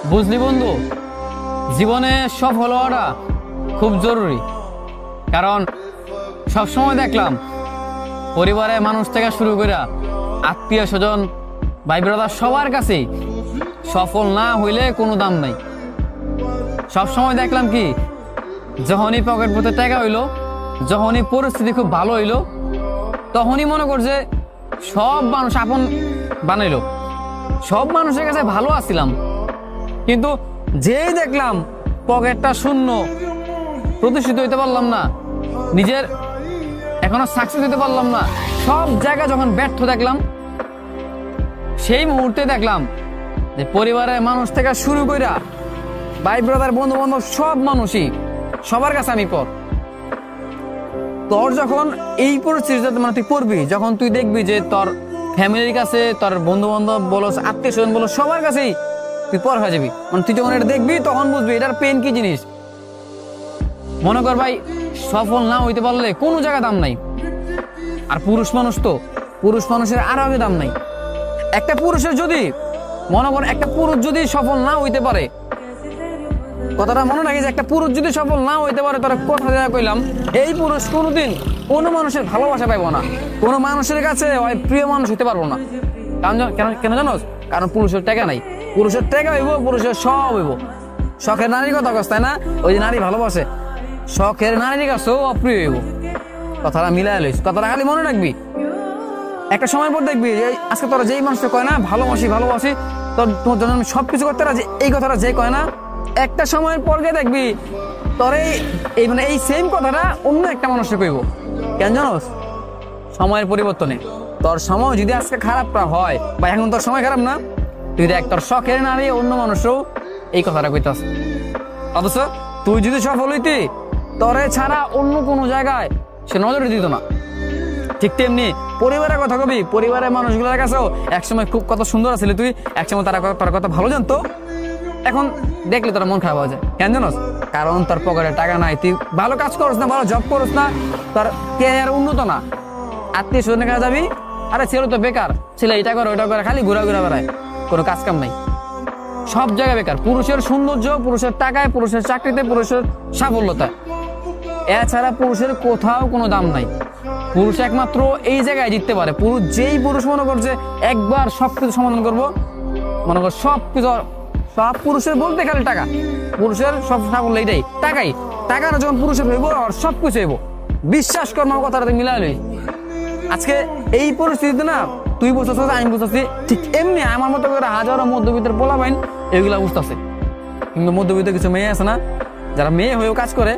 বুঝলি বন্ধু, জীবনে সফল হওয়াটা খুব জরুরি। কারণ সবসময় দেখলাম পরিবারের মানুষ থেকে শুরু করে আত্মীয় স্বজন, ভাই ব্রাদার সবার কাছেই সফল না হইলে কোনো দাম নাই। সবসময় দেখলাম কি, যখনই পকেট পথে টাকা হইলো, যখনই পরিস্থিতি খুব ভালো হইলো, তখনই মনে করছে সব মানুষ আপন বানাইলো, সব মানুষের কাছে ভালো আছিলাম। কিন্তু যেই দেখলাম পকেটটা শূন্য, প্রতিষ্ঠিত হইতে পারলাম না, নিজের এখনো সাকসেস হইতে পারলাম না, সব জায়গায় যখন ব্যর্থ দেখলাম, সেই মুহূর্তে দেখলাম যে পরিবারের মানুষ থেকে শুরু কইরা ভাই ব্রাদার, বন্ধু বান্ধব, সব মানুষই, সবার কাছে আমি পর। তোর যখন এই পরিস্থিতিতে মানে তুই পড়বি, যখন তুই দেখবি যে তোর ফ্যামিলির কাছে, তোর বন্ধু বান্ধব বলো, আত্মীয় স্বজন বলো, সবার কাছেই তুই পর হয়ে যাবি। মানে তুই যখন এটা দেখবি তখন বুঝবি এটার পেন কি জিনিস। মনে কর ভাই, সফল না হইতে পারলে কোনো জায়গায় দাম নাই। আর পুরুষ মানুষ তো, পুরুষ মানুষের আরো আগে দাম নাই। একটা পুরুষের যদি মনে কর, একটা পুরুষ যদি সফল না হইতে পারে, কথাটা মনে রাখি, যে একটা পুরুষ যদি সফল না হইতে পারে, তারা কথা দেওয়া কইলাম, এই পুরুষ কোনোদিন কোনো মানুষের ভালোবাসা পাইব না, কোনো মানুষের কাছে প্রিয় মানুষ হইতে পারবো না। কারণ কেন জানোস? কারণ পুরুষের টাকা নাই। পুরুষের টাকা হইব, পুরুষের সব হইব। শখের নারীর কথা কস, তাই না? ওই যে নারী ভালোবাসে, শখের নারীর কাছেও অপ্রিয় হইব। কথাটা মিলাই লইস, কথাটা খালি মনে রাখবি। একটা সময় পর দেখবি যে আজকে তোরা যেই মানুষটা কয় না ভালোবাসি ভালোবাসি, তোর জন্য আমি সবকিছু করতে রাজি, এই কথাটা যে কয় না, একটা সময়ের পর গিয়ে দেখবি তোর এই মানে এই সেম কথাটা অন্য একটা মানুষকে কইব। কেন জানোস? সময়ের পরিবর্তনে তোর সময় যদি আজকে খারাপটা হয়, বা এখন তোর সময় খারাপ না, তুই দেখ তোর শখের নারী অন্য মানুষও এই কথাটা কইতাস। অথচ তুই যদি সফল হইতি, তোরে ছাড়া অন্য কোনো জায়গায় সে নজরে দিত না। ঠিক তেমনি পরিবারের কথা কবি, পরিবারের মানুষগুলোর কাছেও একসময় খুব কত সুন্দর আছিল তুই, একসময় তার কথা ভালো জানতো, এখন দেখলে তোর মন খারাপ হয়ে যায়। কেন জানোস? কারণ তোর পকেটে টাকা নাই, তুই ভালো কাজ করস না, ভালো জব করস না, তোর ক্যারিয়ার উন্নত না। আত্মীয় স্বজনের কাছে যাবি, আরে ছেলে তো বেকার, ছেলে এটা করে ওইটা করে, খালি ঘুরা বেড়ায়, কোনো কাজ কাম নাই, সব জায়গায় বেকার। পুরুষের সৌন্দর্য, পুরুষের টাকায়, পুরুষের চাকরিতে, পুরুষের সাফল্যতা, এছাড়া পুরুষের কোথাও কোনো দাম নাই। পুরুষ একমাত্র এই জায়গায় জিততে পারে। পুরুষ, যেই পুরুষ মনে করছে একবার সবকিছু সমাধান করবো, মনে কর সবকিছু, সব পুরুষের বলতে খালি টাকা, পুরুষের সব সাফল্য এইটাই, টাকাই। টাকাটা যখন পুরুষের হইব, আর সবকিছু হইব। বিশ্বাস কর, আমার কথাটা মিলাই লই। আজকে এই পরিস্থিতিতে না, তুই বুঝতেছিস, আমি বুঝতেছি, ঠিক এমনি আমার মতো করে হাজারো মধ্যবিত্তের পোলাপাইন এগুলা বুঝতেছে। কিন্তু মধ্যবিত্ত কিছু মেয়ে আছে না, যারা মেয়ে হয়েও কাজ করে,